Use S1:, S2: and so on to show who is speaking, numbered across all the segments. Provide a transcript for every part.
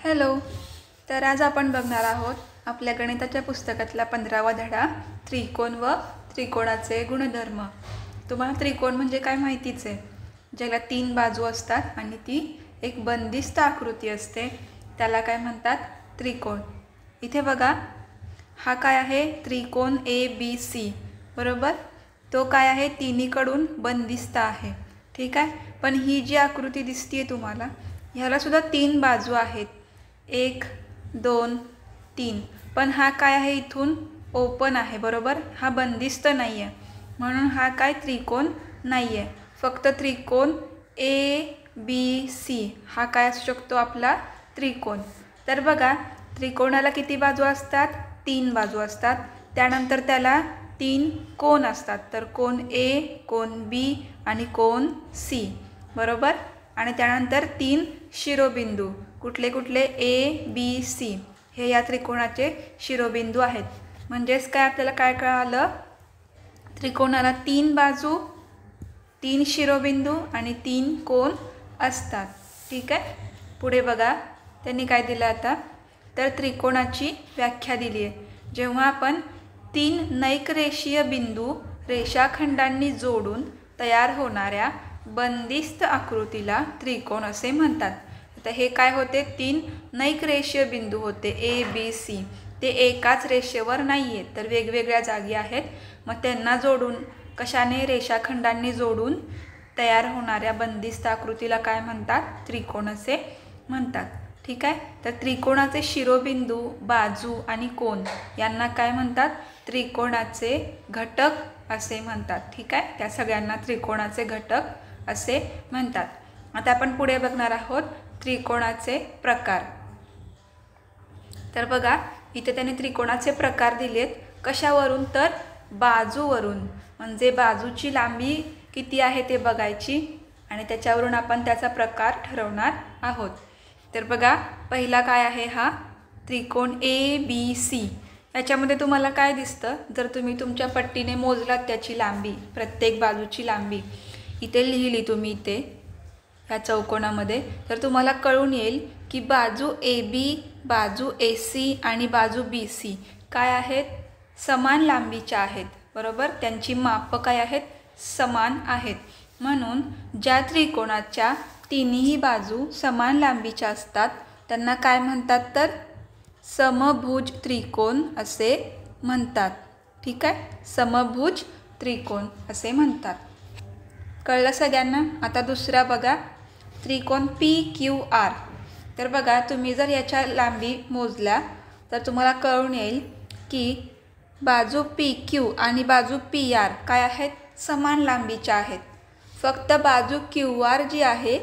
S1: Hello. तर आज आपण बघणार आहोत आपल्या गणिताच्या पुस्तकातला 15वा धडा त्रिकोण व त्रिकोणाचे गुणधर्म. तुम्हाला त्रिकोण म्हणजे काय माहितीच आहे, ज्याला 3 बाजू असतात आणि ती एक बंदिस्त आकृती असते, त्याला काय म्हणतात त्रिकोण. इथे बघा, हा काय आहे त्रिकोण ABC बरोबर. तो काय आहे तिन्हीकडून बंदिस्त आहे, ठीक आहे. पण ही जी आकृती दिसते तुम्हाला, ह्याला सुद्धा 3 बाजू आहेत, 1 2 3. पण हा काय आहे इथून ओपन आहे बरोबर, हा बंदिस्त नाही आहे, म्हणून हा काय त्रिकोण नाही आहे. फक्त त्रिकोण ABC हा काय असू शकतो आपला त्रिकोण. तर बघा, त्रिकोणाला किती बाजू असतात, 3 बाजू असतात. त्यानंतर त्याला 3 कोन असतात, तर कोन A, कोन B आणि कोन C बरोबर. आणि त्यानंतर 3 शिरोबिंदू, कुठले कुठले ABC, हे या त्रिकोणाचे शिरोबिंदू आहेत. म्हणजेच काय आपल्याला काय कळालं, त्रिकोणाला 3 बाजू, 3 शिरोबिंदू आणि 3 कोन असतात, ठीक आहे. पुढे बघा, त्यांनी काय दिलं आता, तर त्रिकोणाची व्याख्या दिली आहे. जेव्हा आपण 3 नैकरेषीय बिंदू रेषाखंडांनी जोडून तयार होणाऱ्या बंदिस्त आकृतीला त्रिकोण असे म्हणतात. आता हे काय होते, 3 नैकरेषीय बिंदू होते ABC. ते एकाच रेषेवर नाही आहेत, तर वेगवेगळ्या जागी आहेत. मग त्यांना जोडून, कशाने, रेषाखंडांनी जोडून तयार होणाऱ्या बंदिस्त आकृतीला काय म्हणतात, त्रिकोण असे म्हणतात, ठीक आहे. तर त्रिकोणाचे शिरोबिंदू, बाजू आणि कोन यांना काय म्हणतात, त्रिकोणाचे घटक असे म्हणतात, ठीक आहे. त्या सगळ्यांना त्रिकोणाचे घटक असे म्हणतात. आता आपण पुढे बघणार आहोत त्रिकोणाचे प्रकार. तर बघा, इथे त्याने त्रिकोणाचे प्रकार दिलेत. कशावरून, तर बाजूवरून. म्हणजे बाजूची लांबी किती आहे ते बघायची आणि त्याच्यावरून आपण त्याचा प्रकार ठरवणार आहोत. तर बघा, पहिला काय आहे, हा त्रिकोण ABC. याच्यामध्ये तुम्हाला काय दिसतं, जर तुम्ही तुमच्या पट्टीने मोजलात त्याची लांबी, प्रत्येक बाजूची लांबी इथे लिहिली तुम्ही इथे ह्या चौकोनामध्ये, तर तुम्हाला कळून येईल की बाजू AB, बाजू AC आणि बाजू BC काय आहेत, समान लांबीच्या आहेत बरोबर. त्यांची माप काय आहेत, समान आहेत. म्हणून ज्या त्रिकोणाच्या तिन्ही बाजू समान लांबीच्या असतात त्यांना काय म्हणतात, तर समभुज त्रिकोण असे म्हणतात, ठीक आहे. समभुज त्रिकोण असे म्हणतात. कळलं सगळ्यांना. आता दुसरा बघा, त्रिकोण PQR. तर बघा, तुम्ही जर याच्या लांबी मोजल्या तर तुम्हाला कळून येईल की बाजू PQ आणि बाजू PR काय आहेत, समान लांबीच्या आहेत. फक्त बाजू QR जी आहे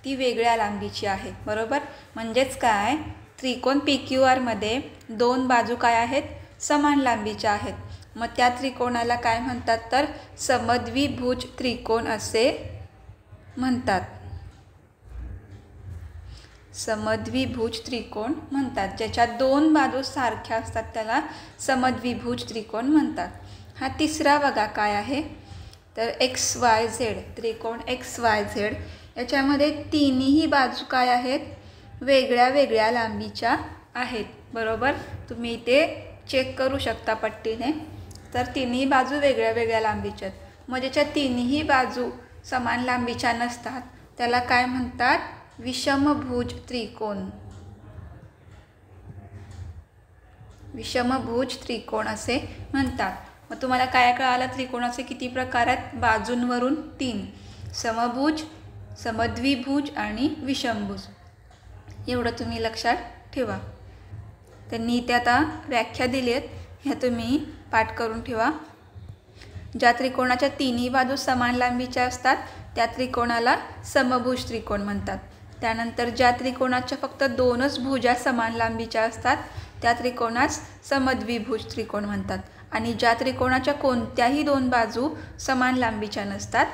S1: ती वेगळ्या लांबीची आहे बरोबर. म्हणजेच काय, त्रिकोण PQR मध्ये 2 बाजू काय आहेत, समान लांबीच्या आहेत. मग त्या त्रिकोणाला काय म्हणतात, तर समद्विभुज त्रिकोण असे म्हणतात. समद्विभुज त्रिकोण म्हणतात. ज्याच्या 2 बाजू सारख्या असतात त्याला समद्विभुज त्रिकोण म्हणतात. हा तिसरा बघा काय आहे, तर XYZ त्रिकोण XYZ. याच्यामध्ये तिन्ही बाजू काय आहेत, वेगळ्या वेगळ्या लांबीच्या आहेत बरोबर. तुम्ही इथे चेक करू शकता पट्टीने, तर तिन्ही बाजू वेगळ्या वेगळ्या लांबीच्या आहेत. मग ज्याच्या तिन्ही बाजू समान लांबीच्या नसतात त्याला काय म्हणतात, विषमभुज त्रिकोण. विषमभुज त्रिकोण असे म्हणतात. मग तुम्हाला काय कळालं, त्रिकोणाचे किती प्रकार आहेत, बाजूंवरून 3, समभुज, समद्विभुज आणि विषमभुज. एवढं तुम्ही लक्षात ठेवा. त्यांनी इथे आता व्याख्या दिली आहेत, ह्या तुम्ही पाठ करून ठेवा. ज्या त्रिकोणाच्या तिन्ही बाजू समान लांबीच्या असतात त्या त्रिकोणाला समभुज त्रिकोण म्हणतात. त्यानंतर ज्या त्रिकोणाच्या फक्त 2च भुजा समान लांबीच्या असतात त्या त्रिकोणास समद्विभुज त्रिकोण म्हणतात. आणि ज्या त्रिकोणाच्या कोणत्याही 2 बाजू समान लांबीच्या नसतात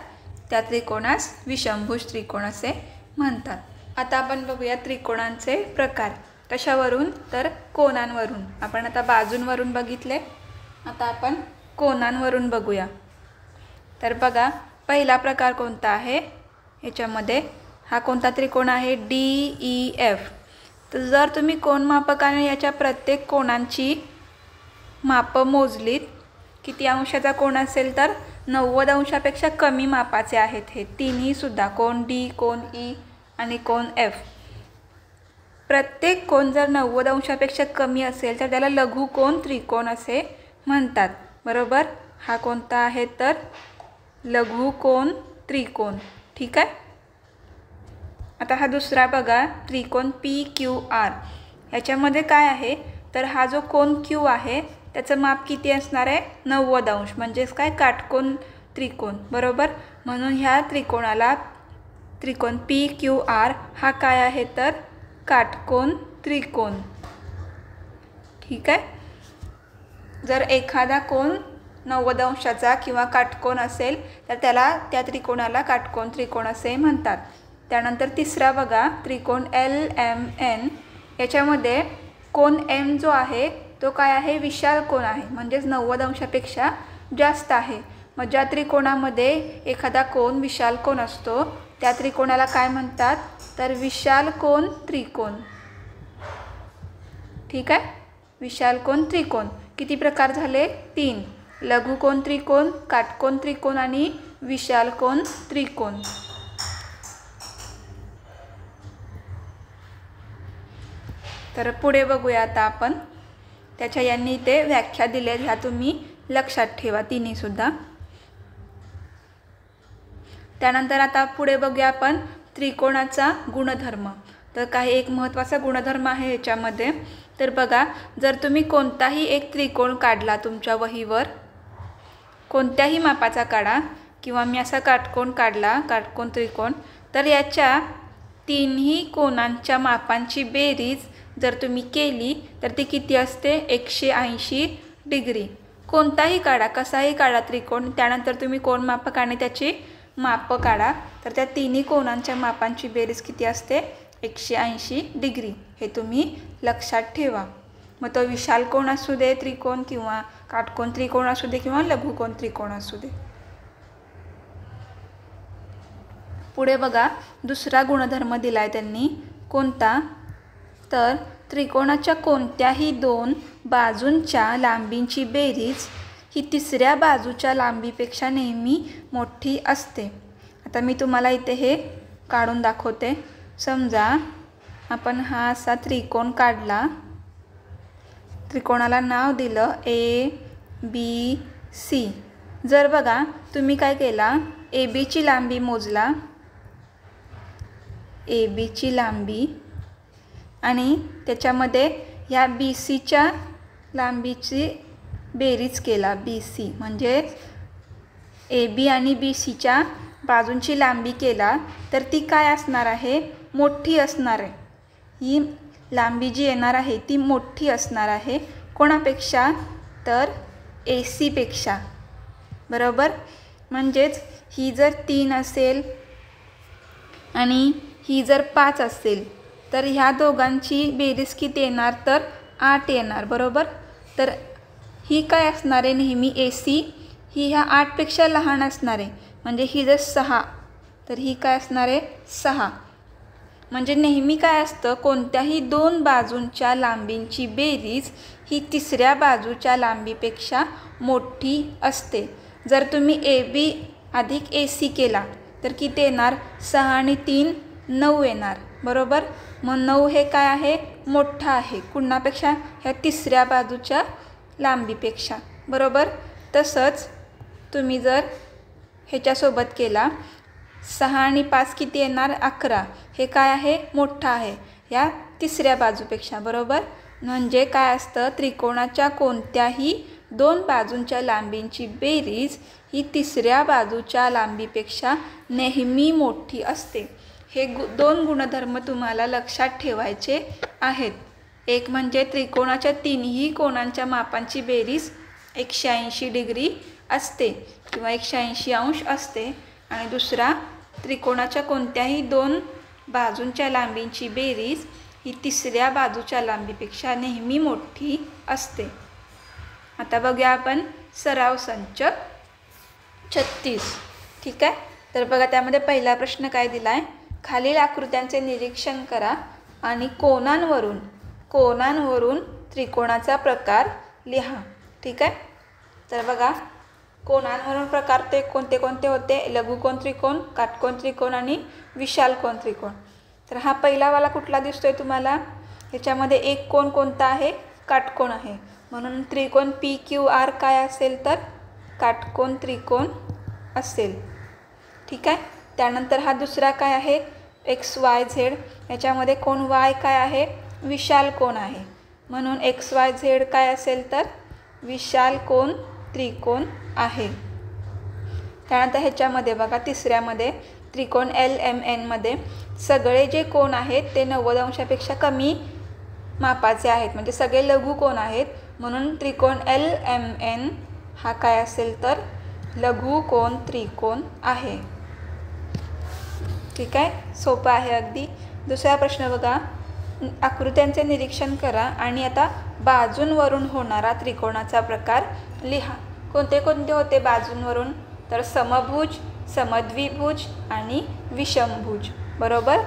S1: त्या त्रिकोणास विषमभुज त्रिकोण असे म्हणतात. आता आपण बघूया त्रिकोणांचे प्रकार. कशावरून, तर कोनांवरून. आपण आता बाजूंवरून बघितले, आता आपण कोनांवरून बघूया. तर बघा, पहिला प्रकार कोणता आहे, ह्याच्यामध्ये हा कोणता त्रिकोण आहे, DEF. तर जर तुम्ही कोनमापकाने याच्या प्रत्येक कोनांची मापं मोजलीत, किती अंशाचा कोन असेल तर 90 अंशापेक्षा कमी मापाचे आहेत हे तिन्ही सुद्धा, कोन डी, कोन ई आणि कोन एफ. प्रत्येक कोन जर 90 अंशापेक्षा कमी असेल तर त्याला लघुकोन त्रिकोण असे म्हणतात. बरोबर. हा कोणता आहे तर लघुकोन त्रिकोण. ठीक आहे. आता हा दुसरा बघा, त्रिकोण PQR. याच्यामध्ये काय आहे तर हा जो कोन Q आहे त्याचं माप किती असणार आहे 90 अंश, म्हणजेच काय काटकोन त्रिकोण. बरोबर. म्हणून ह्या त्रिकोणाला त्रिकोण PQR हा काय आहे तर काटकोन त्रिकोण. ठीक आहे. जर एखादा कोन 90 अंशाचा किंवा काटकोन असेल तर त्या त्रिकोणाला काटकोन त्रिकोण असे म्हणतात. त्यानंतर तिसरा बघा, त्रिकोण LMN. याच्यामध्ये कोन M जो आहे तो काय आहे विशाल कोन आहे, म्हणजेच 90 अंशापेक्षा जास्त आहे. मग ज्या त्रिकोणामध्ये एखादा कोन विशाल कोन असतो त्या त्रिकोणाला काय म्हणतात तर विशाल कोन त्रिकोण. ठीक आहे. विशाल कोन त्रिकोण किती प्रकार झाले 3, लघुकोन त्रिकोण, काटकोन त्रिकोण आणि विशाल कोन त्रिकोण. तर पुढे बघूया आता आपण. त्याच्या यांनी ते व्याख्या दिल्या, ह्या तुम्ही लक्षात ठेवा तिन्ही सुद्धा. त्यानंतर आता पुढे बघूया आपण त्रिकोणाचा गुणधर्म. तर काही एक महत्त्वाचा गुणधर्म आहे याच्यामध्ये. तर बघा, जर तुम्ही कोणताही एक त्रिकोण काढला तुमच्या वहीवर, कोणत्याही मापाचा काढा किंवा मी असा काटकोन काढला, काटकोन त्रिकोण, तर याच्या तिन्ही कोनांच्या मापांची बेरीज जर तुम्ही केली तर ती किती असते 180 डिग्री. कोणताही काढा, कसाही काढा त्रिकोण, त्यानंतर तुम्ही कोनमापकाने त्याची मापं काढा तर त्या तिन्ही कोनांच्या मापांची बेरीज किती असते 180 डिग्री. हे तुम्ही लक्षात ठेवा. मग तो विशाल कोन असू दे त्रिकोण किंवा काटकोन त्रिकोण असू दे किंवा लघुकोन त्रिकोण असू दे. पुढे बघा, दुसरा गुणधर्म दिलाय त्यांनी. कोणता तर त्रिकोणाच्या कोणत्याही 2 बाजूंच्या लांबींची बेरीज ही तिसऱ्या बाजूच्या लांबीपेक्षा नेहमी मोठी असते. आता मी तुम्हाला इथे हे काढून दाखवते. समजा आपण हा असा त्रिकोण काढला, त्रिकोणाला नाव दिलं ABC. जर बघा तुम्ही काय केला, ABची लांबी मोजला, ABची लांबी, आणि त्याच्यामध्ये ह्या BCच्या लांबीची बेरीज केला. BC म्हणजे AB आणि BCच्या बाजूंची लांबी केला तर ती काय असणार आहे मोठी असणार आहे. ही लांबी जी येणार आहे ती मोठी असणार आहे. कोणापेक्षा तर AC पेक्षा. बरोबर. म्हणजेच ही जर 3 असेल आणि ही जर 5 असेल तर ह्या दोघांची बेरीज किती येणार तर 8 येणार. बरोबर. तर ही काय असणार आहे नेहमी AC ही ह्या 8 पेक्षा लहान असणार आहे. म्हणजे ही जर 6 तर ही काय असणार आहे 6. म्हणजे नेहमी काय असतं, कोणत्याही 2 बाजूंच्या लांबींची बेरीज ही तिसऱ्या बाजूच्या लांबीपेक्षा मोठी असते. जर तुम्ही AB अधिक AC केला तर किती येणार 6 आणि 3 9 येणार. बरोबर. मग 9 हे काय आहे मोठा आहे कुणापेक्षा ह्या तिसऱ्या बाजूच्या लांबीपेक्षा. बरोबर. तसंच तुम्ही जर ह्याच्यासोबत केला 6 आणि 5 किती येणार 11. हे काय आहे मोठा आहे या तिसऱ्या बाजूपेक्षा. बरोबर. म्हणजे काय असतं, त्रिकोणाच्या कोणत्याही 2 बाजूंच्या लांबींची बेरीज ही तिसऱ्या बाजूच्या लांबीपेक्षा नेहमी मोठी असते. हे 2 गुणधर्म तुम्हाला लक्षात ठेवायचे आहेत. एक म्हणजे त्रिकोणाच्या तिन्ही कोनांच्या मापांची बेरीज 180 डिग्री असते किंवा 180 अंश असते, आणि दुसरा त्रिकोणाच्या कोणत्याही 2 बाजूंच्या लांबींची बेरीज ही तिसऱ्या बाजूच्या लांबीपेक्षा नेहमी मोठी असते. आता बघूया आपण सराव संच 36. ठीक आहे. तर बघा त्यामध्ये पहिला प्रश्न काय दिला आहे, खालील आकृत्यांचे निरीक्षण करा आणि कोनांवरून त्रिकोणाचा प्रकार लिहा. ठीक आहे. तर बघा, कोनांवरून प्रकार ते कोणते कोणते होते? लघुकोन त्रिकोण, काटकोन त्रिकोण आणि विशाल कोन त्रिकोण. तर हा पहिलावाला कुठला दिसतोय तुम्हाला? ह्याच्यामध्ये एक कोन कोणता आहे? काटकोन आहे. म्हणून त्रिकोण PQR काय असेल? तर काटकोन त्रिकोण असेल. ठीक आहे. त्यानंतर हा दुसरा काय आहे? XYZ. याच्यामध्ये कोन Y काय आहे? विशाल कोन आहे. म्हणून XYZ काय असेल? तर विशाल कोन त्रिकोण आहे. त्यानंतर ह्याच्यामध्ये बघा, तिसऱ्यामध्ये त्रिकोण LMN मध्ये सगळे जे कोन आहेत ते 90 अंशापेक्षा कमी मापाचे आहेत, म्हणजे सगळे लघु कोन आहेत. म्हणून त्रिकोण LMN हा काय असेल? तर लघु कोन त्रिकोण आहे. ठीक आहे. सोपं आहे अगदी. दुसरा प्रश्न बघा, आकृत्यांचे निरीक्षण करा आणि आता बाजूंवरून होणारा त्रिकोणाचा प्रकार लिहा. कोणते कोणते होते बाजूंवरून? तर समभुज, समद्विभुज आणि विषमभुज. बरोबर.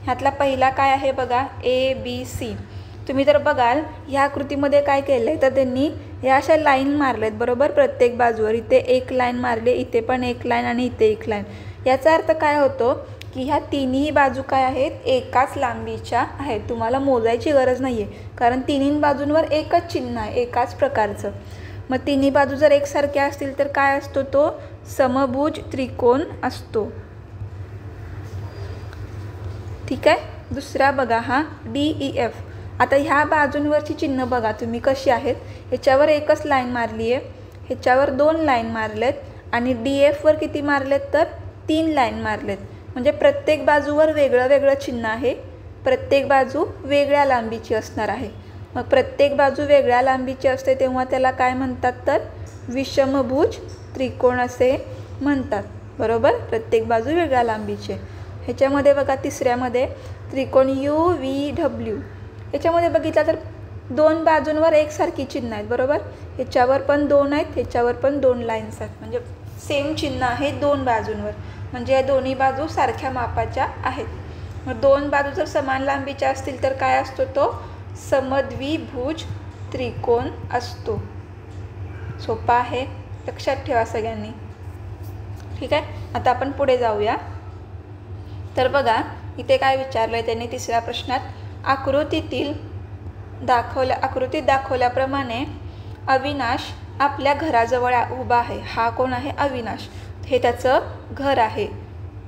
S1: ह्यातला पहिला काय आहे बघा? ABC. तुम्ही जर बघाल ह्या आकृतीमध्ये काय केलं आहे, तर त्यांनी या अशा लाईन मारल्यात. बरोबर. प्रत्येक बाजूवर इथे एक लाईन मारली, इथे पण एक लाईन आणि इथे एक लाईन. याचा अर्थ काय होतो की ह्या तिन्ही बाजू काय आहेत? एकाच लांबीच्या आहेत. तुम्हाला मोजायची गरज नाही आहे, कारण तिन्ही बाजूंवर एकच चिन्ह आहे, एकाच प्रकारचं. मग तिन्ही बाजू जर एकसारख्या असतील तर काय असतो? तो समभुज त्रिकोण असतो. ठीक आहे. दुसरा बघा, हा DEF. आता ह्या बाजूंवरची चिन्ह बघा तुम्ही कशी आहेत. ह्याच्यावर एकच लाईन मारली आहे, ह्याच्यावर 2 लाईन मारलेत आणि DFवर किती मारलेत? तर 3 लाईन मारलेत. म्हणजे प्रत्येक बाजूवर वेगळं वेगळं चिन्ह आहे, प्रत्येक बाजू वेगळ्या लांबीची असणार आहे. मग प्रत्येक बाजू वेगळ्या लांबीची असते तेव्हा त्याला काय म्हणतात? तर विषमभुज त्रिकोण असे म्हणतात. बरोबर. प्रत्येक बाजू वेगळ्या लांबीचे. ह्याच्यामध्ये बघा, तिसऱ्यामध्ये त्रिकोण UVW. याच्यामध्ये बघितलं तर 2 बाजूंवर एकसारखी चिन्ह आहेत. बरोबर. ह्याच्यावर पण 2 आहेत, ह्याच्यावर पण 2 लाईन्स आहेत, म्हणजे सेम चिन्ह आहे 2 बाजूंवर. म्हणजे या दोन्ही बाजू सारख्या मापाच्या आहेत. मग 2 बाजू जर समान लांबीच्या असतील तर काय असतो? तो समद्विभुज त्रिकोण असतो. सोपा आहे, लक्षात ठेवा सगळ्यांनी. ठीक आहे. आता आपण पुढे जाऊया. तर बघा, इथे काय विचारलं आहे त्यांनी तिसऱ्या प्रश्नात? आकृतीत दाखवल्याप्रमाणे अविनाश आपल्या घराजवळ उभा आहे. हा कोण आहे? अविनाश. हे त्याचं घर आहे.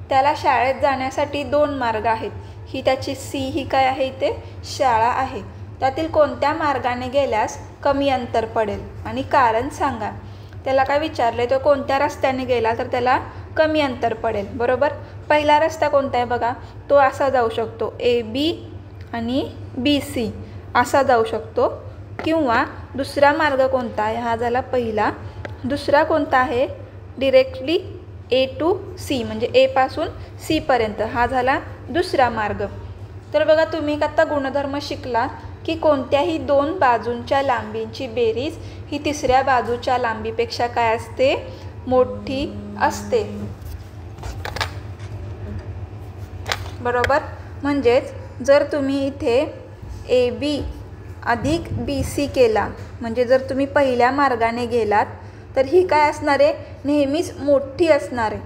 S1: त्याला शाळेत जाण्यासाठी 2 मार्ग आहेत. ही त्याची ही काय आहे? इथे शाळा आहे. त्यातील कोणत्या मार्गाने गेल्यास कमी अंतर पडेल आणि कारण सांगा. त्याला काय विचारले? तो कोणत्या रस्त्याने गेला तर त्याला कमी अंतर पडेल. बरोबर. पहिला रस्ता कोणता आहे बघा? तो असा जाऊ शकतो, AB आणि BC असा जाऊ शकतो. किंवा दुसरा मार्ग कोणता आहे? हा झाला पहिला. दुसरा कोणता आहे? डिरेक्टली A to C, म्हणजे A पासून C पर्यंत. हा झाला दुसरा मार्ग. तर बघा, तुम्ही आता गुणधर्म शिकला की कोणत्याही 2 बाजूंच्या लांबींची बेरीज ही तिसऱ्या बाजूच्या लांबीपेक्षा काय असते? मोठी असते. बरोबर. म्हणजेच जर तुम्ही इथे AB अधिक BC केला, म्हणजे जर तुम्ही पहिल्या मार्गाने गेलात तर ही काय असणार आहे? नेहमीच मोठी असणार आहे.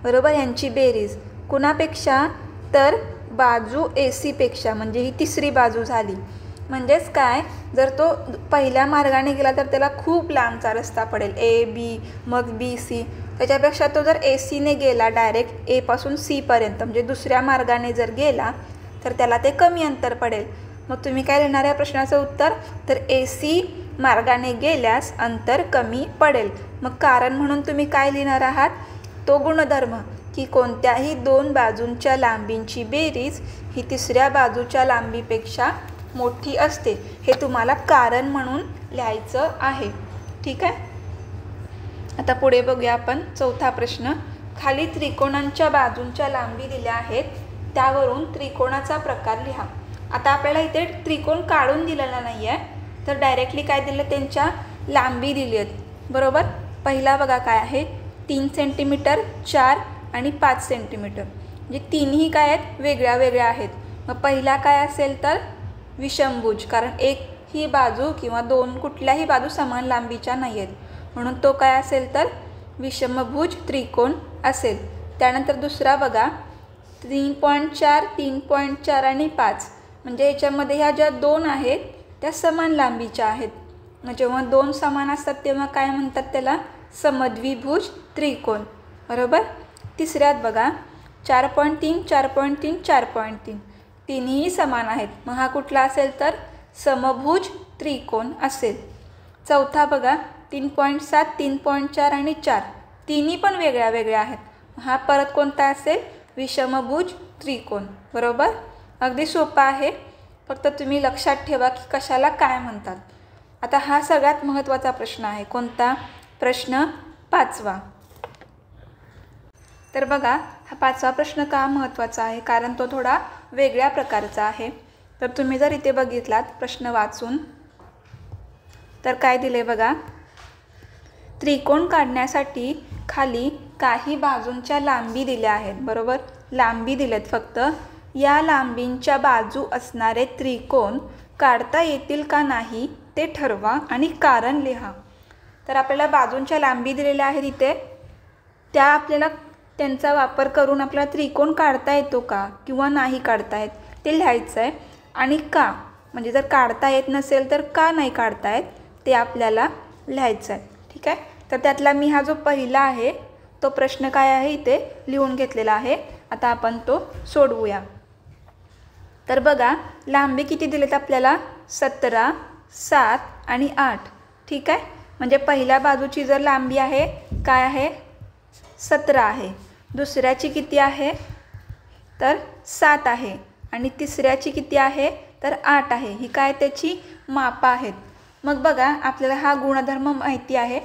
S1: बरोबर. यांची बेरीज कुणापेक्षा? तर बाजू AC पेक्षा, म्हणजे ही तिसरी बाजू झाली. म्हणजेच काय, जर तो पहिल्या मार्गाने गेला तर त्याला खूप लांबचा रस्ता पडेल, AB मग BC. त्याच्यापेक्षा तो जर AC गेला डायरेक्ट A पासून C पर्यंत, म्हणजे दुसऱ्या मार्गाने जर गेला तर त्याला ते कमी अंतर पडेल. मग तुम्ही काय लिहिणार आहे प्रश्नाचं उत्तर? तर AC मार्गाने गेल्यास अंतर कमी पडेल. मग कारण म्हणून तुम्ही काय लिहिणार आहात? तो गुणधर्म की कोणत्याही 2 बाजूंच्या लांबींची बेरीज ही तिसऱ्या बाजूच्या लांबीपेक्षा मोठी असते. हे तुम्हाला कारण म्हणून लिहायचं आहे. ठीक आहे. आता पुढे बघूया आपण चौथा प्रश्न. खाली त्रिकोणांच्या बाजूंच्या लांबी दिल्या आहेत, त्यावरून त्रिकोणाचा प्रकार लिहा. आता आपल्याला इथे त्रिकोण काढून दिलेला नाही आहे, तर डायरेक्टली काय दिलं? त्यांच्या लांबी दिली आहेत. बरोबर. पहिला बघा काय आहे? 3 सेंटीमीटर, 4 आणि 5 सेंटीमीटर. म्हणजे तिन्ही काय आहेत? वेगळ्या वेगळ्या आहेत. मग पहिला काय असेल तर विषमभुज, कारण एक ही बाजू किंवा दोन कुठल्याही बाजू समान लांबीच्या नाही आहेत, म्हणून तो काय असेल तर विषमभुज त्रिकोण असेल. त्यानंतर दुसरा बघा 3.4, 3.4 आणि 5, म्हणजे याच्यामध्ये ह्या ज्या दोन आहेत त्या समान लांबीच्या आहेत. मग जेव्हा दोन समान असतात तेव्हा काय म्हणतात त्याला, समद्विभुज त्रिकोण, बरोबर. तिसऱ्यात बघा 4.3, 4.3, 4.3, तिन्ही समान आहेत, मग हा कुठला असेल तर समभुज त्रिकोण असेल. चौथा बघा 3.7, 3.4 आणि 4, तिन्ही पण वेगळ्या वेगळ्या आहेत, हा परत कोणता असेल, विषमभुज त्रिकोण, बरोबर. अगदी सोपा आहे, फक्त तुम्ही लक्षात ठेवा की कशाला काय म्हणतात. आता हा सगळ्यात महत्त्वाचा प्रश्न आहे, कोणता प्रश्न, 5वा. तर बघा हा 5वा प्रश्न का महत्त्वाचा आहे, कारण तो थोडा वेगळ्या प्रकारचा आहे. तर तुम्ही जर इथे बघितलात प्रश्न वाचून तर काय दिले बघा, त्रिकोण काढण्यासाठी खाली काही बाजूंच्या लांबी दिल्या आहेत, बरोबर. लांबी दिलेत फक्त, या लांबींच्या बाजू असणारे त्रिकोण काढता येतील का नाही ते ठरवा आणि कारण लिहा. तर आपल्याला बाजूंच्या लांबी दिलेल्या आहेत इथे, त्या आपल्याला त्यांचा वापर करून आपल्याला त्रिकोण काढता येतो का किंवा नाही काढता येत ते लिहायचं आहे, आणि का, म्हणजे जर काढता येत नसेल तर का नाही काढता येत ते आपल्याला लिहायचं आहे. ठीक आहे. तर त्यातला मी हा जो पहिला आहे तो प्रश्न काय आहे इथे लिहून घेतलेला आहे. आता आपण तो सोडवूया. तर बघा लांबी किती दिलेत आपल्याला, 17, 7 आणि 8. ठीक आहे. म्हणजे पहिल्या बाजूची जर लांबी आहे काय आहे, 17 आहे, दुसऱ्याची किती आहे तर 7 आहे, आणि तिसऱ्याची किती आहे तर 8 आहे. ही काय त्याची मापं आहेत. मग बघा आपल्याला हा गुणधर्म माहिती आहे,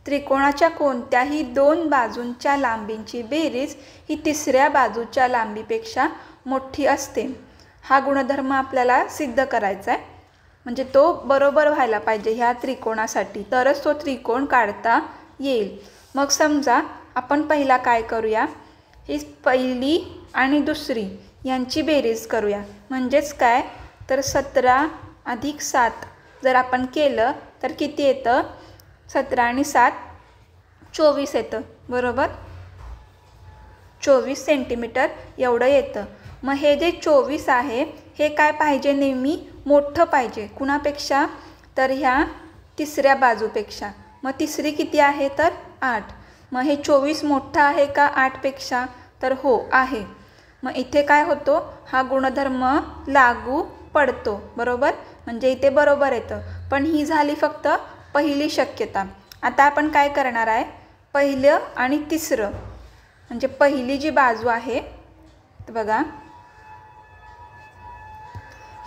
S1: त्रिकोणाच्या कोणत्याही दोन बाजूंच्या लांबींची बेरीज ही तिसऱ्या बाजूच्या लांबीपेक्षा मोठी असते. हा गुणधर्म आपल्याला सिद्ध करायचा आहे, म्हणजे तो बरोबर व्हायला पाहिजे ह्या त्रिकोणासाठी, तरच तो त्रिकोण काढता येईल. मग समजा आपण पहिला काय करूया, ही पहिली आणि दुसरी यांची बेरीज करूया. म्हणजेच काय तर 17 अधिक 7 जर आपण केलं तर किती येतं, 17 आणि 7 24 येतं, बरोबर. 24 सेंटीमीटर एवढं येतं. मग हे जे 24 आहे हे काय पाहिजे, नेहमी मोठं पाहिजे. कुणापेक्षा तर ह्या तिसऱ्या बाजूपेक्षा. मग तिसरी किती आहे तर 8. मग हे 24 मोठं आहे का 8पेक्षा तर हो आहे. मग इथे काय होतो, हा गुणधर्म लागू पडतो, बरोबर. म्हणजे इथे बरोबर येतं. पण ही झाली फक्त पहिली शक्यता. आता आपण काय करणार आहे, पहिलं आणि तिसरं, म्हणजे पहिली जी बाजू आहे बघा,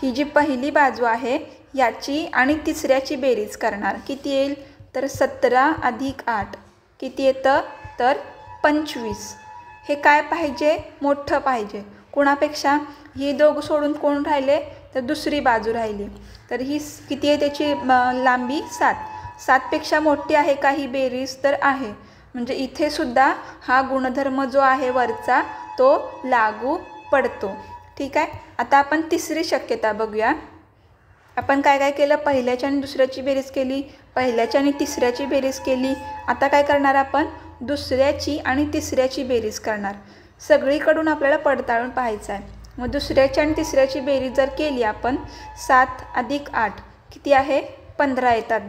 S1: ही जी पहिली बाजू आहे याची आणि तिसऱ्याची बेरीज करणार. किती येईल तर 17 अधिक 8 किती येतं तर 25. हे काय पाहिजे, मोठं पाहिजे. कुणापेक्षा, ही दोघं सोडून कोण राहिले तर दुसरी बाजू राहिली. तर ही किती आहे त्याची लांबी 7. 7पेक्षा मोठी आहे का ही बेरीज तर आहे. म्हणजे इथे सुद्धा हा गुणधर्म जो आहे वरचा तो लागू पडतो. ठीक आहे. आता आपण तिसरी शक्यता बघूया. आपण काय काय केलं, पहिल्याची आणि दुसऱ्याची बेरीज केली, पहिल्याची आणि तिसऱ्याची बेरीज केली. आता काय करणार आपण, दुसऱ्याची आणि तिसऱ्याची बेरीज करणार. सगळीकडून आपल्याला पडताळून पाहायचं आहे. मग दुसऱ्याची आणि तिसऱ्याची बेरीज जर केली आपण, 7 अधिक 8 किती आहे 15 येतात.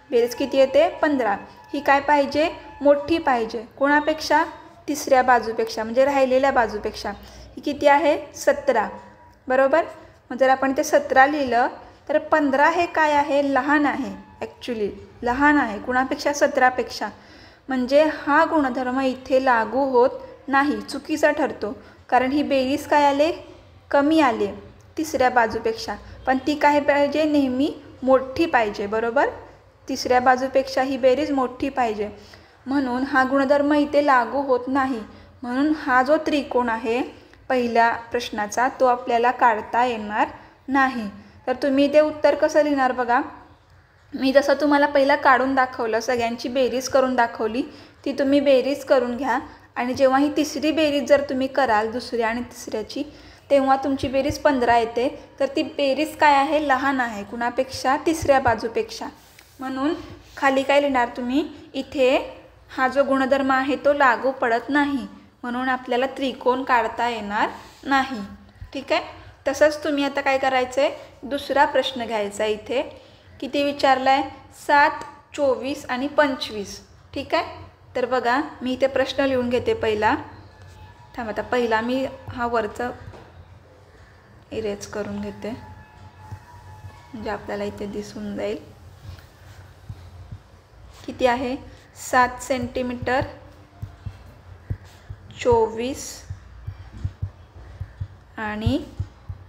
S1: बेरीज किती येते 15. ही काय पाहिजे, मोठी पाहिजे. कोणापेक्षा, तिसऱ्या बाजूपेक्षा, म्हणजे राहिलेल्या बाजूपेक्षा. ही किती आहे 17, बरोबर. मग जर आपण ते 17 लिहिलं तर 15 हे काय आहे, लहान आहे. ॲक्च्युली लहान आहे कुणापेक्षा, 17पेक्षा. म्हणजे हा गुणधर्म इथे लागू होत नाही, चुकीचा ठरतो. कारण ही बेरीज काय आले, कमी आले तिसऱ्या बाजूपेक्षा. पण ती काय पाहिजे, नेहमी मोठी पाहिजे, बरोबर. तिसऱ्या बाजूपेक्षा ही बेरीज मोठी पाहिजे. म्हणून हा गुणधर्म इथे लागू होत नाही. म्हणून हा जो त्रिकोण आहे पहिल्या प्रश्नाचा तो आपल्याला काढता येणार नाही. तर तुम्ही ते उत्तर कसं लिहिणार बघा. मी जसं तुम्हाला पहिला काढून दाखवलं, सगळ्यांची बेरीज करून दाखवली, ती तुम्ही बेरीज करून घ्या. आणि जेव्हा ही तिसरी बेरीज जर तुम्ही कराल दुसऱ्या आणि तिसऱ्याची, तेव्हा तुमची बेरीज 15 येते. तर ती बेरीज काय आहे, लहान आहे कुणापेक्षा, तिसऱ्या बाजूपेक्षा. म्हणून खाली काय लिहिणार तुम्ही, इथे हा जो गुणधर्म आहे तो लागू पडत नाही, म्हणून आपल्याला त्रिकोण काढता येणार नाही. ठीक आहे. तसंच तुम्ही आता काय करायचं आहे, दुसरा प्रश्न घ्यायचा. इथे किती विचारला आहे, 7, 24 आणि 25. ठीक आहे. तर बघा मी इथे प्रश्न लिहून घेते पहिला. थांब, आता पहिला मी हा वरचा इरेज करून घेते म्हणजे आपल्याला इथे दिसून जाईल. किती आहे, 7 सेंटीमीटर, 24 आणि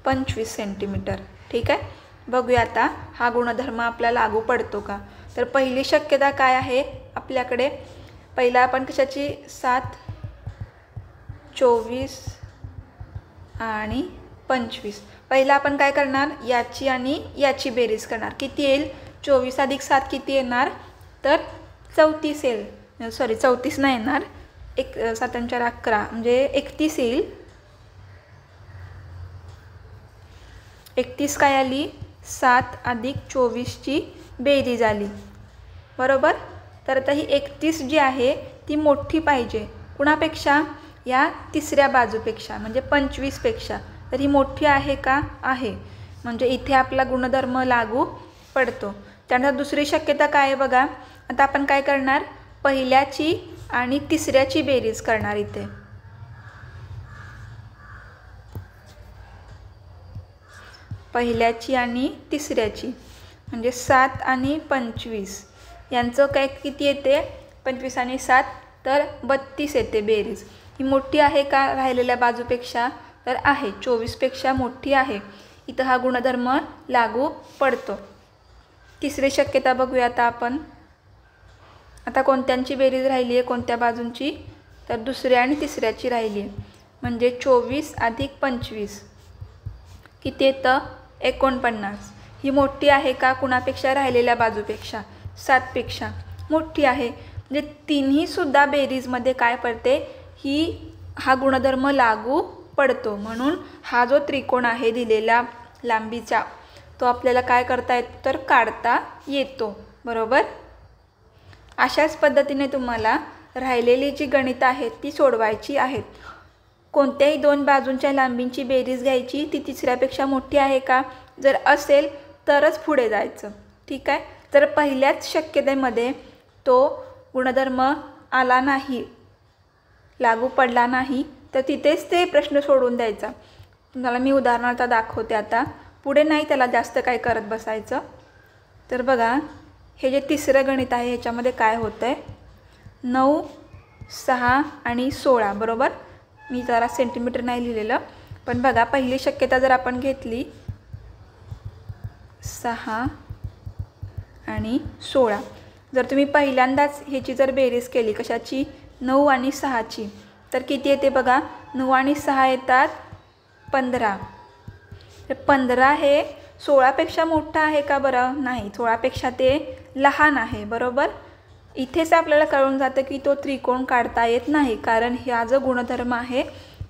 S1: 25 सेंटीमीटर. ठीक आहे. बघूया आता हा गुणधर्म आपल्याला लागू पडतो का. तर पहिली शक्यता काय आहे आपल्याकडे, पहिला आपण कशाची, 7, 24 आणि 25. पहिला आपण काय करणार, याची आणि याची बेरीज करणार. किती येईल, 24 अधिक 7 किती येणार, तर 34 येईल. सॉरी 34 नाही येणार, 7 आणि 4 11 म्हणजे 31 येईल. 31 काय आली, 7 अधिक 24ची बेरीज आली. बरोबर. तर आता ही 31 जी आहे ती मोठी पाहिजे कुणापेक्षा, या तिसऱ्या बाजूपेक्षा म्हणजे 25पेक्षा. तर ही मोठी आहे का, आहे, म्हणजे इथे आपला गुणधर्म लागू पडतो. त्यानंतर दुसरी शक्यता काय आहे बघा. आता आपण काय करणार, पहिल्याची आणि तिसऱ्याची बेरीज करणार. इथे पहिल्याची आणि तिसऱ्याची म्हणजे 7 आणि 25 यांचं काय किती येते, 25 आणि 7 तर 32 येते बेरीज. ही मोठी आहे का राहिलेल्या बाजूपेक्षा, तर आहे, 24पेक्षा मोठी आहे. इथं हा गुणधर्म लागू पडतो. तिसरी शक्यता बघूया आता आपण. आता कोणत्यांची बेरीज राहिली आहे, कोणत्या बाजूंची, तर दुसऱ्या आणि तिसऱ्याची राहिली आहे. म्हणजे 24 अधिक 25 किती येतं, 49. ही मोठी आहे का कुणापेक्षा, राहिलेल्या बाजूपेक्षा, 7पेक्षा मोठी आहे. म्हणजे तिन्हीसुद्धा बेरीजमध्ये काय पडते, हा गुणधर्म लागू पडतो. म्हणून हा जो त्रिकोण आहे दिलेल्या लांबीचा तो आपल्याला काय करता येतो, तर काढता येतो. बरोबर. अशाच पद्धतीने तुम्हाला राहिलेली जी गणितं आहेत ती सोडवायची आहेत. कोणत्याही दोन बाजूंच्या लांबींची बेरीज घ्यायची, ती तिसऱ्यापेक्षा मोठी आहे का, जर असेल तरच पुढे जायचं. ठीक आहे. जर पहिल्याच शक्यतेमध्ये तो गुणधर्म आला नाही, लागू पडला नाही, तर तिथेच ते प्रश्न सोडून द्यायचा. तुम्हाला मी उदाहरणार्थ दाखवते आता, पुढे नाही त्याला जास्त काय करत बसायचं. तर बघा हे जे तिसरं गणित आहे ह्याच्यामध्ये काय होतं आहे, 9, 6 आणि 16. बरोबर. मी जरा सेंटीमीटर नाही लिहिलेलं, पण बघा पहिली शक्यता जर आपण घेतली 6 आणि 16, जर तुम्ही पहिल्यांदाच ह्याची जर बेरीज केली, कशाची, 9 आणि 6ची, तर किती येते बघा, 9 आणि 6 येतात 15. तर 15 हे 16पेक्षा मोठा आहे का, बरं नाही, 16पेक्षा ते लहान आहे. बरोबर. इथेच आपल्याला कळून जातं की तो त्रिकोण काढता येत नाही, कारण हा जो गुणधर्म आहे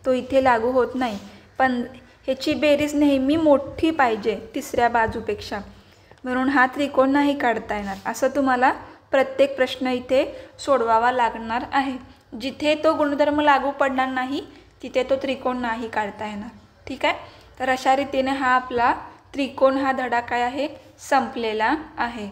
S1: तो इथे लागू होत नाही. पण ह्याची बेरीज नेहमी मोठी पाहिजे तिसऱ्या बाजूपेक्षा, म्हणून हा त्रिकोण नाही काढता येणार. असं तुम्हाला प्रत्येक प्रश्न इथे सोडवावा लागणार आहे. जिथे तो गुणधर्म लागू पडणार नाही तिथे तो त्रिकोण नाही काढता येणार. ठीक आहे. तर अशा रीतीने हा आपला त्रिकोण हा धडा काय आहे, संपलेला आहे.